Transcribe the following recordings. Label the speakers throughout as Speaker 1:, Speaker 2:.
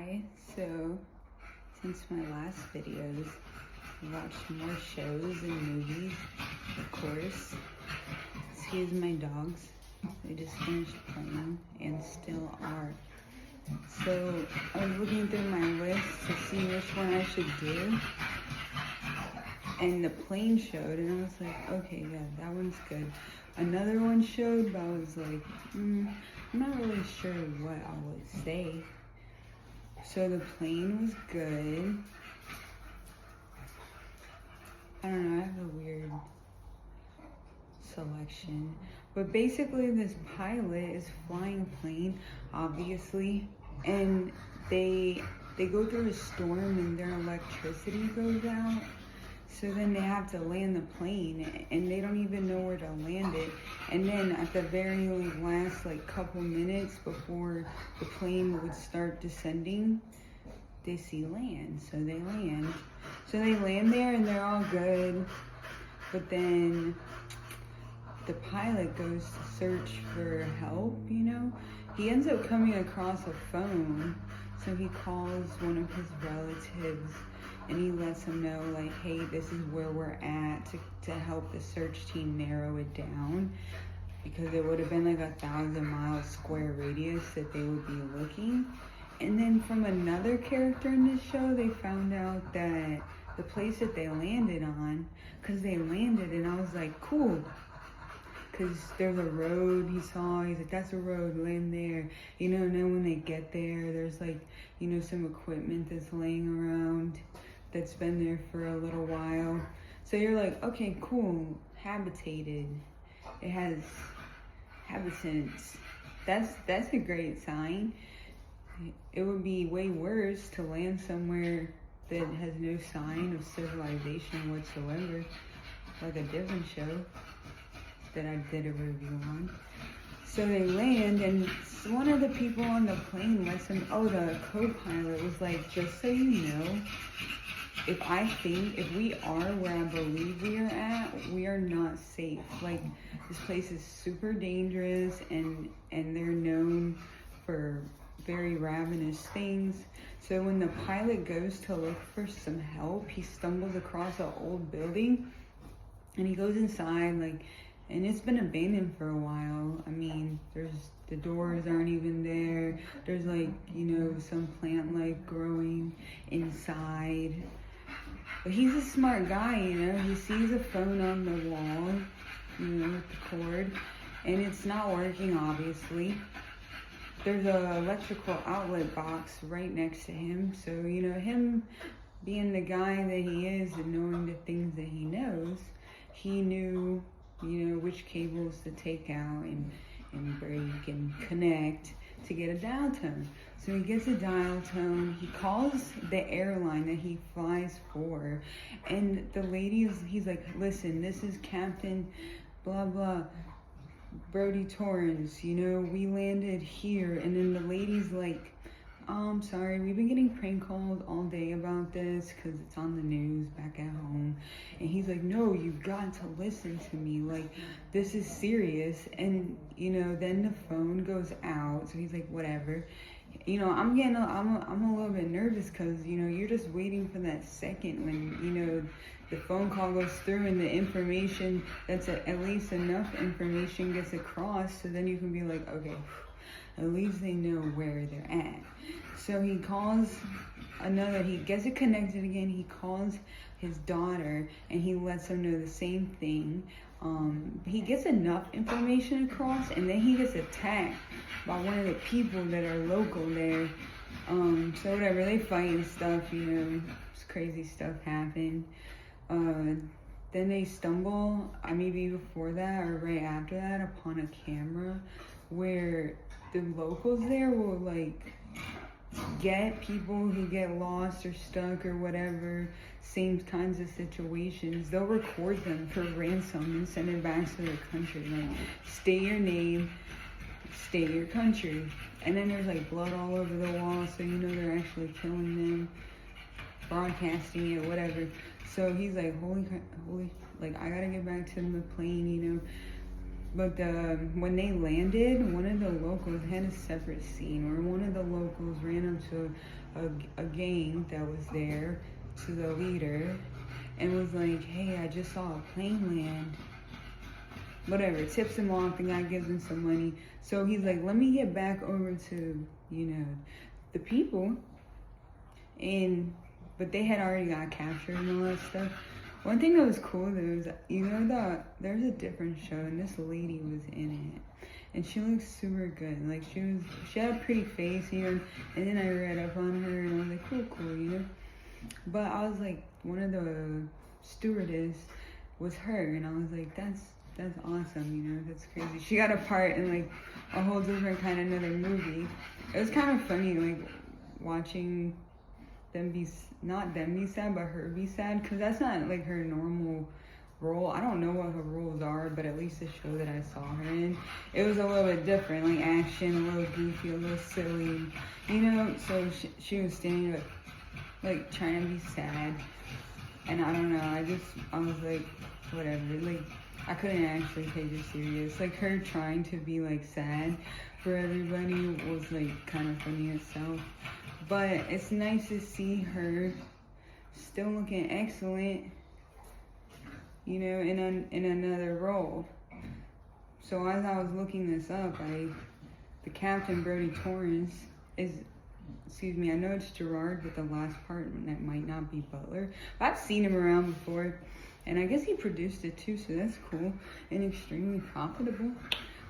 Speaker 1: Hi, so since my last videos, I watched more shows and movies, of course. Excuse my dogs, they just finished playing and still are. So I was looking through my list to see which one I should do. And the plane showed, and I was like, okay, yeah, that one's good. Another one showed, but I was like, I'm not really sure what I would say. So the plane was good. I don't know, I have a weird selection. But basically this pilot is flying a plane, obviously, and they go through a storm and their electricity goes out. So then they have to land the plane and they don't even know where to land it. And then at the very last couple minutes before the plane would start descending, they see land. So they land. So they land there and they're all good. But then the pilot goes to search for help, you know? He ends up coming across a phone. So he calls one of his relatives and he lets them know, like, hey, this is where we're at, to help the search team narrow it down, because it would have been like 1,000-mile square radius that they would be looking. And then from another character in this show, they found out that the place that they landed on, because they landed, and I was like, cool, because there's a road he's like, that's a road, land there, you know. And then when they get there, there's like, you know, some equipment that's laying around that's been there for a little while. So you're like, okay, cool, habitated. It has habitants. That's a great sign. It would be way worse to land somewhere that has no sign of civilization whatsoever, like a different show that I did a review on. So they land, and one of the people on the plane lets them, the co-pilot was like, just so you know, if we are where I believe we are at, we are not safe. Like, this place is super dangerous, and they're known for very ravenous things. So when the pilot goes to look for some help, he stumbles across an old building, and he goes inside, and it's been abandoned for a while. I mean, the doors aren't even there. There's some plant growing inside. But he's a smart guy, you know. He sees a phone on the wall, you know, with the cord, and it's not working, obviously. There's a electrical outlet box right next to him. So, you know, him being the guy that he is and knowing the things that he knows, he knew, you know, which cables to take out and break and connect to get a dial tone. So he gets a dial tone, he calls the airline that he flies for, and the lady he's like, listen, this is Captain blah blah, Brody Torrance, you know, we landed here. And then the lady's like, I'm sorry, we've been getting prank called all day about this because it's on the news back at home. And he's like, no, you've got to listen to me, like, this is serious. And, you know, then the phone goes out, so he's like, whatever. You know, I'm a little bit nervous because, you know, you're just waiting for that second when, you know, the phone call goes through and the information, that's at least enough information gets across, so then you can be like, okay, at least they know where they're at. So he calls he gets it connected again, he calls his daughter, and he lets them know the same thing. He gets enough information across, and then he gets attacked by one of the people that are local there. So whatever, they fight and stuff, you know, crazy stuff happened. Then they stumble, maybe before that or right after that, upon a camera where the locals there will get people who get lost or stuck or whatever, same kinds of situations. They'll record them for ransom and send it back to their country. State your name, state your country. And then there's blood all over the wall, so you know they're actually killing them, broadcasting it, whatever. So he's like, holy, I gotta get back to the plane, you know. But when they landed, one of the locals had a separate scene where one of the locals ran to a gang that was there, to the leader, and was like, hey, I just saw a plane land. Whatever, tips him off, the guy gives him some money. So he's like, let me get back over to, the people. But they had already got captured and all that stuff. One thing that was cool though is, there's a different show and this lady was in it. And she looked super good. Like she had a pretty face, and then I read up on her and I was like, cool. But I was like, one of the stewardess was her, and I was like, that's awesome, that's crazy. She got a part in like a whole different kind of another movie. It was kind of funny, like watching them not them be sad, but her be sad, because that's not like her normal role. I don't know what her roles are, but at least the show that I saw her in, it was a little bit different, like action, a little goofy, a little silly, so she was standing like trying to be sad, and I don't know, I was like, whatever, like I couldn't actually take it serious. Like her trying to be like sad for everybody was like kind of funny itself. But it's nice to see her still looking excellent, in another role. So as I was looking this up, the Captain Brody Torrance is, I know it's Gerard, but the last part that might not be Butler. I've seen him around before, and I guess he produced it too, so that's cool and extremely profitable.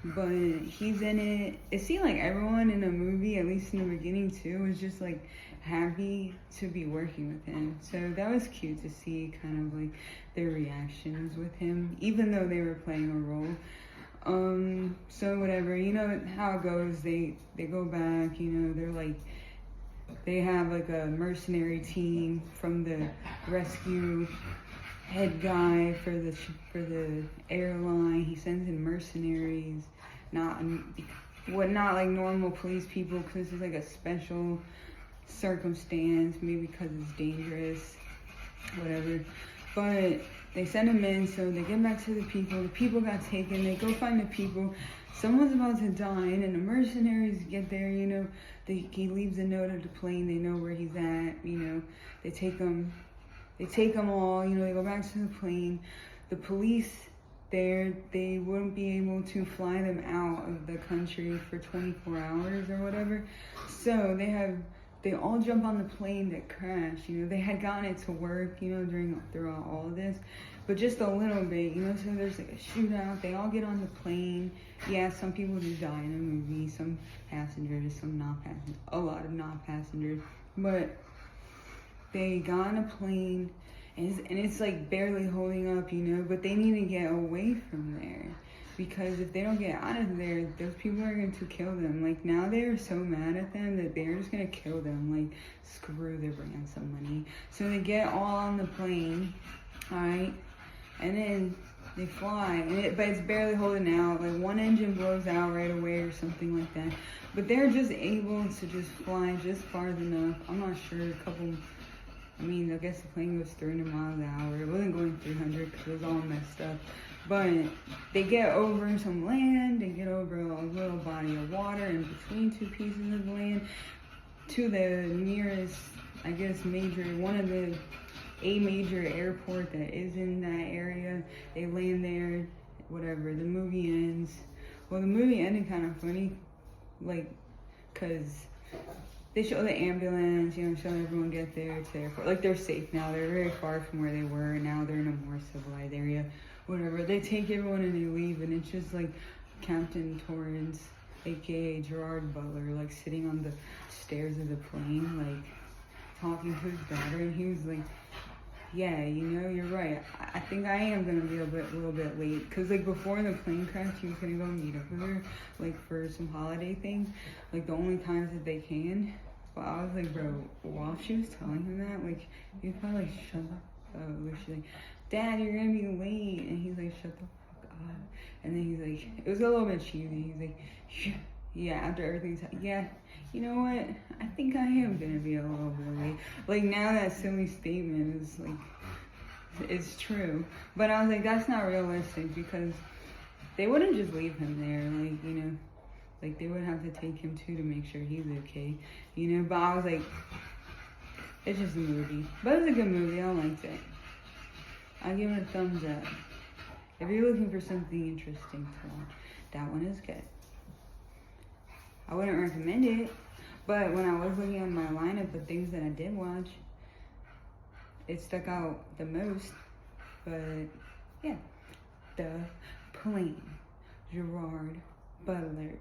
Speaker 1: But he's in it. It seemed like everyone in the movie, at least in the beginning too, was just like happy to be working with him. So that was cute to see kind of like their reactions with him, even though they were playing a role. So whatever, how it goes, they go back, they're like, they have like a mercenary team from the rescue head guy for the airline. He sends in mercenaries, not like normal police people, because it's like a special circumstance, maybe because it's dangerous, whatever. But they send them in, so they get back to the people got taken, they go find the people, someone's about to die, and then the mercenaries get there, he leaves a note at the plane, they know where he's at, they take them all, they go back to the plane. The police there, they wouldn't be able to fly them out of the country for 24 hours or whatever. So they all jump on the plane that crashed. They had gotten it to work, throughout all of this, but just a little bit, so there's like a shootout. They all get on the plane. Yeah, some people do die in the movie, some passengers, some not passengers, a lot of not passengers, but they got on a plane, and it's like barely holding up, but they need to get away from there, because if they don't get out of there, those people are going to kill them. Like, now they're so mad at them that they're just going to kill them. Like, screw, they're bringing some money. So they get all on the plane, alright, and then they fly, but it's barely holding out. Like, one engine blows out right away or something like that. But they're just able to just fly just far enough. I'm not sure, I guess the plane goes 300 miles an hour. It wasn't going 300 because it was all messed up. But they get over some land, they get over a little body of water in between two pieces of land to the nearest, I guess, a major airport that is in that area. They land there, whatever. The movie ends. Well, the movie ended kind of funny, like, because they show the ambulance, show everyone get there to the airport. Like, they're safe now. They're very far from where they were. Now they're in a more civilized area. Whatever. They take everyone and they leave, and it's just like Captain Torrance, aka Gerard Butler, like sitting on the stairs of the plane, like talking to his daughter, and he was like, yeah, you're right. I think I am gonna be a little bit late, cause like before the plane crash, he was gonna go meet up with her, like for some holiday thing, like the only times that they can. But I was like, bro, while she was telling him that, like, he was probably like, shut up. She's like, Dad, you're gonna be late, and he's like, shut the fuck up. And then he's like, it was a little bit cheesy. He's like, yeah, after everything's, yeah, you know what? I think I am gonna be a little bit late. Like, now that silly statement is like, it's true. But I was like, that's not realistic, because they wouldn't just leave him there, like, Like they would have to take him too to make sure he's okay, you know. But I was like, it's just a movie, but it was a good movie. I liked it. I give it a thumbs up. If you're looking for something interesting to watch, that one is good. I wouldn't recommend it, but when I was looking at my lineup of things that I did watch, it stuck out the most. But yeah, The Plane, Gerard Butler.